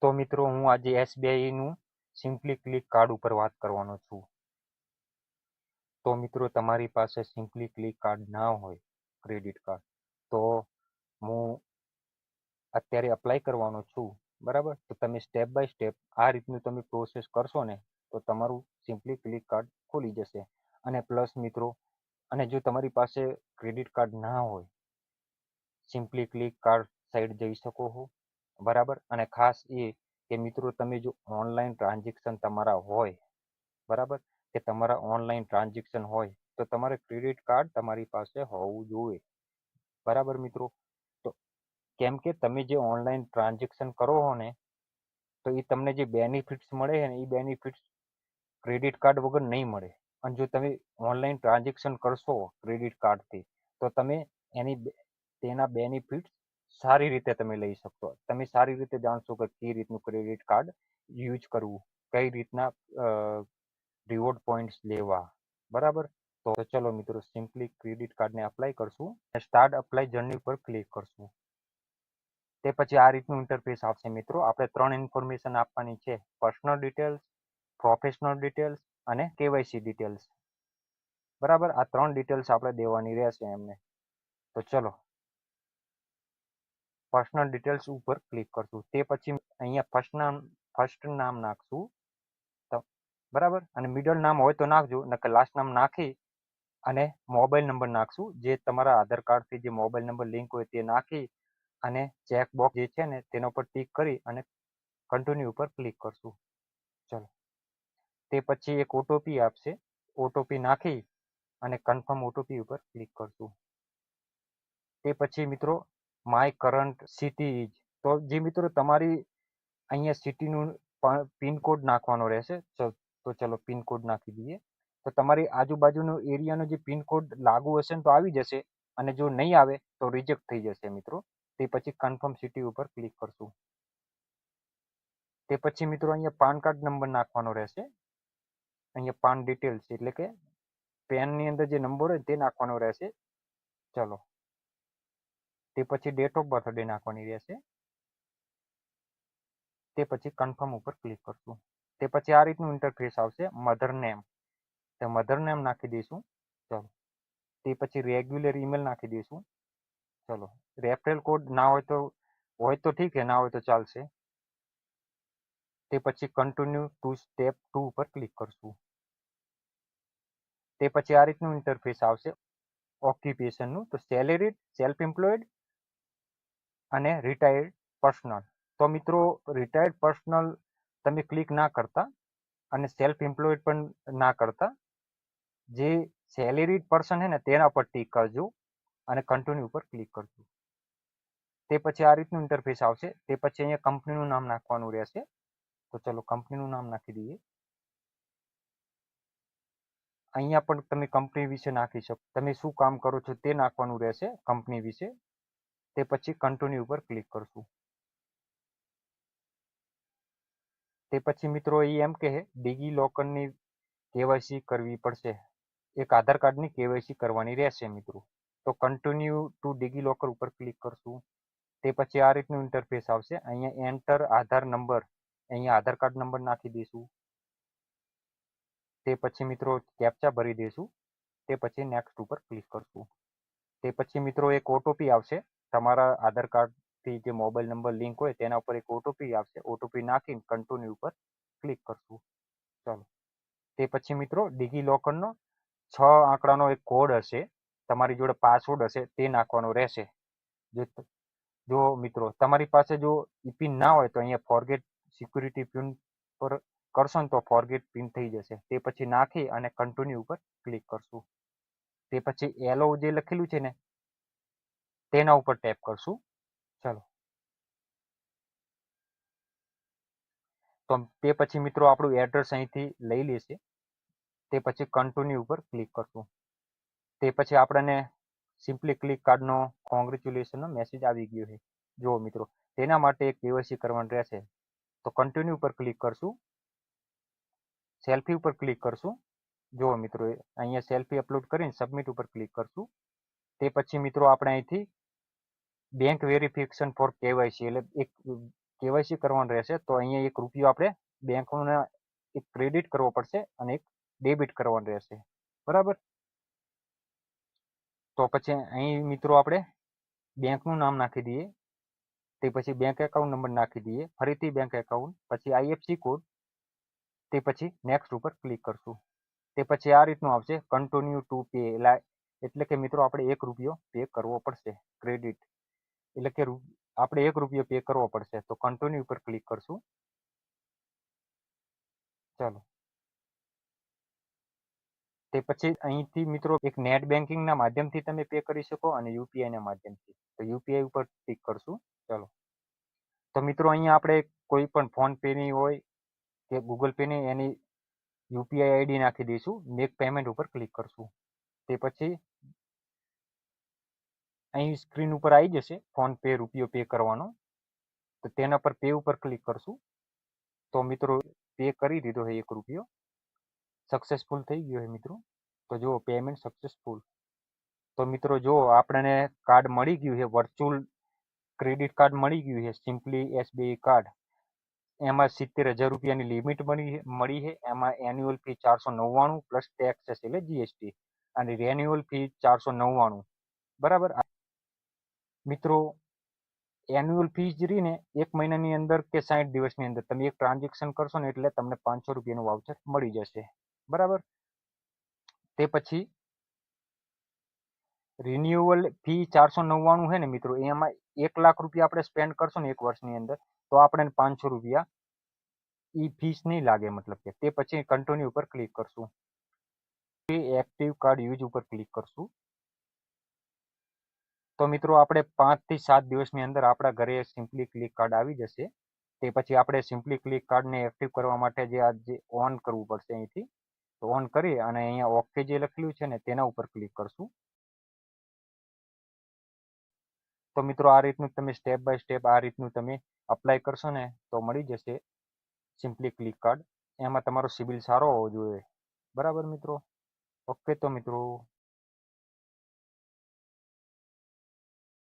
તો મિત્રો હું આજે SBI નું સિમ્પલી ક્લિક કાર્ડ ઉપર વાત કરવાનો છું. તો મિત્રો તમારી પાસે સિમ્પલી ક્લિક કાર્ડ ના હોય ક્રેડિટ કાર્ડ તો હું અત્યારે અપ્લાય કરવાનો છું, બરાબર? તો તમે સ્ટેપ બાય સ્ટેપ આ રીતનું તમે પ્રોસેસ કરશો ને તો તમારું સિમ્પલી ક્લિક કાર્ડ ખુલી જશે. અને પ્લસ મિત્રો, અને જો તમારી પાસે ક્રેડિટ કાર્ડ ના હોય, સિમ્પલી ક્લિક કાર્ડ સાઈડ જઈ શકો છો, બરાબર? અને ખાસ એ કે મિત્રો તમે જો ઓનલાઈન ટ્રાન્ઝેક્શન તમારા હોય, બરાબર, કે તમારા ઓનલાઈન ટ્રાન્ઝેક્શન હોય તો તમારે ક્રેડિટ કાર્ડ તમારી પાસે હોવું જોઈએ, બરાબર મિત્રો? તો કેમ કે તમે જે ઓનલાઈન ટ્રાન્ઝેક્શન કરો છો ને તો એ તમને જે બેનિફિટ્સ મળે છે ને એ બેનિફિટ્સ ક્રેડિટ કાર્ડ વગર નહીં મળે. અને જો તમે ઓનલાઈન ટ્રાન્ઝેક્શન કરશો ક્રેડિટ કાર્ડથી તો તમે તેના બેનિફિટ્સ સારી રીતે તમે લઈ શકશો. તમે સારી રીતે જાણશો કે કઈ રીતનું ક્રેડિટ કાર્ડ યુઝ કરવું, કઈ રીતના રિવોર્ડ પોઈન્ટ્સ લેવા, બરાબર? તો ચલો મિત્રો, સિમ્પલી ક્રેડિટ કાર્ડને અપ્લાય કરશું, સ્ટાર્ટ અપ્લાય જર્ની પર ક્લિક કરશું. તે પછી આ રીતનું ઇન્ટરફેસ આવશે મિત્રો. આપણે 3 ઇન્ફોર્મેશન આપવાની છે: પર્સનલ ડિટેલ્સ, પ્રોફેશનલ ડિટેલ્સ અને KYC ડિટેલ્સ, બરાબર? આ 3 ડિટેલ્સ આપણે દેવાની રહેશે એમને. તો ચલો પર્સનલ ડિટેલ્સ ઉપર ક્લિક કરશું. તે પછી અહીંયા ફર્સ્ટ નામ નાખશું, બરાબર? અને મિડલ નામ હોય તો નાખજો, નકર લાસ્ટ નામ નાખી અને મોબાઈલ નંબર નાખશું. જે તમારા આધાર કાર્ડથી જે મોબાઈલ નંબર લિંક હોય તે નાખી અને ચેકબોક્સ જે છે ને તેના ઉપર ટિક કરી અને કન્ટિન્યુ ઉપર ક્લિક કરશું. ચલો, તે પછી એક ઓટીપી આપશે, ઓટીપી નાખી અને કન્ફર્મ ઓટીપી ઉપર ક્લિક કરશું. તે પછી મિત્રો માય કરંટ સિટી ઇઝ, તો જે મિત્રો તમારી અહીંયા સિટીનું પિનકોડ નાખવાનો રહેશે. તો ચલો પિનકોડ નાખી દઈએ. તો તમારી આજુબાજુનો એરિયાનો જે પિનકોડ લાગુ હશે ને તો આવી જશે, અને જો નહીં આવે તો રિજેક્ટ થઈ જશે મિત્રો. તે પછી કન્ફર્મ સિટી ઉપર ક્લિક કરશું. તે પછી મિત્રો અહીંયા પાન કાર્ડ નંબર નાખવાનો રહેશે. અહીંયા પાન ડિટેલ્સ એટલે કે પેનની અંદર જે નંબર હોય તે નાખવાનો રહેશે. ચલો, તે પછી ડેટ ઓફ બર્થડે નાખવાની રહેશે. તે પછી કન્ફર્મ ઉપર ક્લિક કરશું. તે પછી આ રીતનું ઇન્ટરફેસ આવશે. મધર નેમ, તો મધર નેમ નાખી દઈશું. ચલો, તે પછી રેગ્યુલર ઈમેલ નાખી દઈશું. ચલો, રેફરલ કોડ ના હોય તો ઠીક છે, ના હોય તો ચાલશે. તે પછી કન્ટિન્યુ ટુ સ્ટેપ 2 ઉપર ક્લિક કરશું. તે પછી આ રીતનું ઇન્ટરફેસ આવશે ઓક્યુપેશનનું. તો સેલેરીડ, સેલ્ફ એમ્પ્લોયડ અને રિટાયર્ડ પર્સનલ. તો મિત્રો રિટાયર્ડ પર્સનલ તમે ક્લિક ના કરતા અને સેલ્ફ એમ્પ્લોયડ પણ ના કરતા. જે સેલેરીડ પર્સન છે ને તેના પર ટિક કરજો અને કન્ટિન્યુ ઉપર ક્લિક કરજો. તે પછી આ રીતનું ઇન્ટરફેસ આવશે. તે પછી અહીંયા કંપનીનું નામ નાખવાનું રહેશે. તો ચલો કંપનીનું નામ નાખી દઈએ. અહીંયા પણ તમે કંપની વિશે નાખી શકો, તમે શું કામ કરો છો તે નાખવાનું રહેશે કંપની વિશે. તે પછી કન્ટિન્યુ ઉપર ક્લિક કરશું. તે પછી મિત્રો એ એમ કહે ડિગી લોકરની KYC કરવી પડશે, એક આધાર કાર્ડની KYC કરવાની રહેશે મિત્રો. તો કન્ટિન્યુ ટુ ડિગી લોકર ઉપર ક્લિક કરશું. તે પછી આ રીતનું ઇન્ટરફેસ આવશે. અહીંયા એન્ટર આધાર નંબર, અહીંયા આધાર કાર્ડ નંબર નાખી દઈશું. તે પછી મિત્રો કેપ્ચા ભરી દઈશું. તે પછી નેક્સ્ટ ઉપર ક્લિક કરશું. તે પછી મિત્રો એક ઓટીપી આવશે. તમારા આધાર કાર્ડથી જે મોબાઈલ નંબર લિંક હોય તેના ઉપર એક ઓટીપી આવશે. ઓટીપી નાખીને કન્ટિન્યુ ઉપર ક્લિક કરશું. ચાલો, તે પછી મિત્રો ડિગી લોકરનો 6 આંકડાનો એક કોડ હશે, તમારી જોડે પાસવર્ડ હશે, તે નાખવાનો રહેશે. જો મિત્રો તમારી પાસે જો પિન ના હોય તો અહીંયા ફોરગેટ સિક્યુરિટી પિન પર કરશો ને તો ફોરગેટ પિન થઈ જશે. તે પછી નાખી અને કન્ટિન્યુ ઉપર ક્લિક કરશું. તે પછી એલો જે લખેલું છે ને તેના ઉપર ટેપ કરશું. ચલો, તો તે પછી મિત્રો આપણું એડ્રેસ અહીંથી લઈ લેશે. તે પછી કન્ટિન્યુ ઉપર ક્લિક કરશું. તે પછી આપણને સિમ્પલી ક્લિક કાર્ડનો કોંગ્રેચ્યુલેશનનો મેસેજ આવી ગયો છે. જુઓ મિત્રો, તેના માટે એક KYC કરવાનું રહેશે. તો કન્ટિન્યુ ઉપર ક્લિક કરશું. સેલ્ફી ઉપર ક્લિક કરશું. જુઓ મિત્રો, અહીંયા સેલ્ફી અપલોડ કરીને સબમિટ ઉપર ક્લિક કરશું. તે પછી મિત્રો આપણે અહીંથી બેંક વેરિફિકેશન ફોર KYC એટલે એક કેવાયસી કરવાનું રહેશે. તો અહીંયા એક રૂપિયો આપણે બેંકનો એક ક્રેડિટ કરવો પડશે અને એક ડેબિટ કરવાનું રહેશે. બરાબર. તો પછી અહીં મિત્રો આપણે બેંકનું નામ નાખી દઈએ, તે પછી બેંક એકાઉન્ટ નંબર નાખી દઈએ, ફરીથી બેંક એકાઉન્ટ, પછી IFSC કોડ, તે પછી નેક્સ્ટ ઉપર ક્લિક કરશું. તે પછી આ રીતનું આવશે કન્ટિન્યુ ટુ પે, એટલે કે મિત્રો આપણે 1 રૂપિયો પે કરવો પડશે ક્રેડિટ, એટલે કે આપણે 1 રૂપિયો પે કરવો પડશે. તો કન્ટિન્યુ ઉપર ક્લિક કરશું. ચાલો, તે પછી અહીંથી મિત્રો એક નેટ બેન્કિંગના માધ્યમથી તમે પે કરી શકો અને યુપીઆઈના માધ્યમથી. તો યુપીઆઈ ઉપર ક્લિક કરશું. ચાલો, તો મિત્રો અહીંયા આપણે કોઈ પણ ફોન પેની હોય કે ગૂગલ પેની એની યુપીઆઈ આઈડી નાખી દઈશું. મેક પેમેન્ટ ઉપર ક્લિક કરશું. તે પછી અહીં સ્ક્રીન ઉપર આવી જશે ફોન પે રૂપિયો પે કરવાનો. તો તેના પર પે ઉપર ક્લિક કરશું. તો મિત્રો પે કરી દીધો છે 1 રૂપિયો, સક્સેસફુલ થઈ ગયો છે મિત્રો. તો જુઓ પેમેન્ટ સક્સેસફુલ. તો મિત્રો જો આપણને કાર્ડ મળી ગયું છે, વર્ચ્યુઅલ ક્રેડિટ કાર્ડ મળી ગયું છે, સિમ્પલી SBI કાર્ડ. એમાં 70,000 રૂપિયાની લિમિટ મળી છે. એમાં એન્યુઅલ ફી 499 પ્લસ ટેક્સ છે એટલે GST, અને રેન્યુઅલ ફી 499. બરાબર. મિત્રો એન્યુઅલ ફીસ જ રહીને 1 મહિનાની અંદર કે 60 દિવસની અંદર તમે એક ટ્રાન્ઝેક્શન કરશો ને એટલે તમને 500 રૂપિયાનું વાઉચર મળી જશે. બરાબર. તે પછી રિન્યુઅલ ફી 499 છે ને મિત્રો, એમાં 1 લાખ રૂપિયા આપણે સ્પેન્ડ કરશો ને 1 વર્ષની અંદર, તો આપણે 500 રૂપિયા ફીસ નહીં લાગે, મતલબ કે. તે પછી કન્ટિન્યુ ઉપર ક્લિક કરશું. એક્ટિવ કાર્ડ યુઝ ઉપર ક્લિક કરશું. તો મિત્રો આપણે 5 થી 7 દિવસની અંદર આપણા ઘરે સિમ્પલી ક્લિક કાર્ડ આવી જશે. તે પછી આપણે સિમ્પલી ક્લિક કાર્ડને એક્ટિવ કરવા માટે જે ઓન કરવું પડશે અહીંથી. તો ઓન કરી અને અહીંયા ઓકે જે લખેલું છે ને તેના ઉપર ક્લિક કરશું. તો મિત્રો આ રીતનું તમે સ્ટેપ બાય સ્ટેપ આ રીતનું તમે અપ્લાય કરશો ને તો મળી જશે સિમ્પલી ક્લિક કાર્ડ. એમાં તમારો સિબિલ સારો હોવો જોઈએ. બરાબર મિત્રો. ઓકે તો મિત્રો